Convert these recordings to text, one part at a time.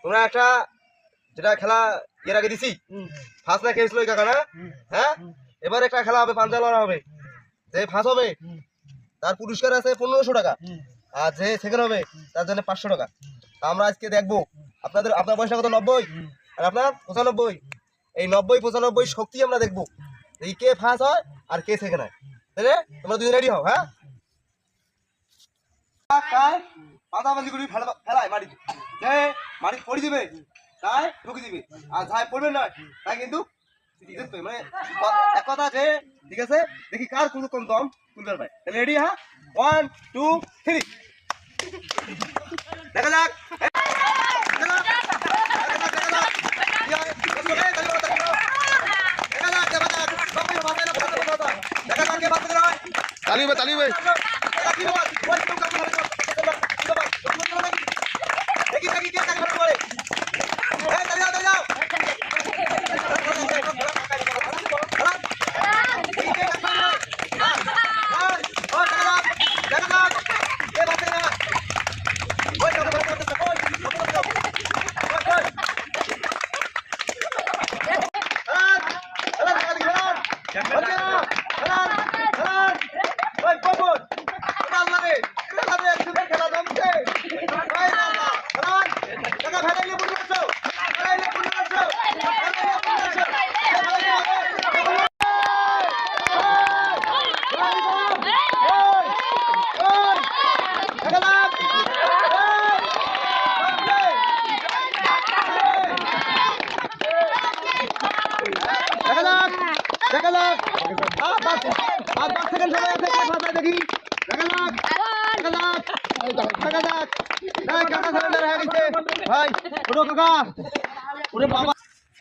তোমরা একটা যেটা খেলা এর আগে দিছি ফার্স্ট না খেয়েছিল কাকা না? হ্যাঁ, এবার একটা খেলা হবে, পাঞ্জা লড়া হবে। যে ফার্স্ট হবে তার পুরস্কার আছে 1500 টাকা, আর যে সেকেন্ড হবে তার জন্য 500 টাকা। আমরা আজকে দেখবো আপনার বয়সটা কত? 90 আর আপনার 95। এই 90-95 শক্তি আমরা দেখবো এই কে ফার্স্ট হয় আর কে সেকেন্ড হয়। তাহলে তোমরা দুজন রেডি হও। হ্যাঁ, পাতাবাজি গুলি ফেলায় মাটি, যে মাটি পড়ে দিবে তাই ঢুকে দিবে, আর যাই পড়বে না তাই কিন্তু জিতবে। মানে এক কথা আছে, ঠিক আছে? দেখি কার কোনো কম দম তুলবে ভাই। তাহলে রেডি? হ্যাঁ, 1 2 3 দেখা যাক। ताली में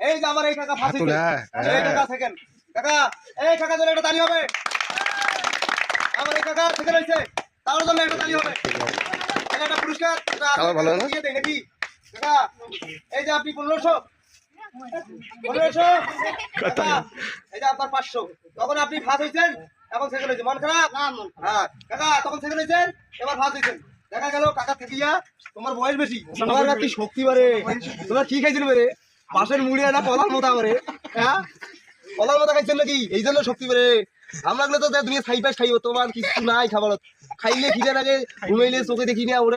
এই যে আমার এই কাকা ফাঁসি, এই কাকা সেকেন্ড। কাকা, এই কাকা জন্য একটা তালি হবে। আমার এই কাকা সেকেন্ড হয়েছে, তার জন্য একটা তালি হবে। একটা পুরস্কার দিয়ে দেয় নাকি? কাকা, এই যে আপনি 1500, এই যে আপনার 500। তখন আপনি ফার্স্ট হয়েছেন, এখন সেকেন্ড হয়েছে। মন খারাপ? হ্যাঁ কাকা, তখন সেকেন্ড হয়েছেন, এবার ফার্স্ট হয়েছেন। দেখা গেল কাকা থেকিয়া তোমার বয়স বেশি, তোমার কি শক্তি বাড়ে। তোমার কি খাইছিল বেরে? পাশের মুড়িয়া না কলার মতো বাড়ে? হ্যাঁ, কলার মতো খাইছেন নাকি? এই জন্য শক্তি বেড়ে। আমরা তো তুমি খাইবে খাইব, তোমার কিছু নাই খাবার। খাইলে খিদে লাগে, ঘুমাইলে চোখে দেখি না ওরে।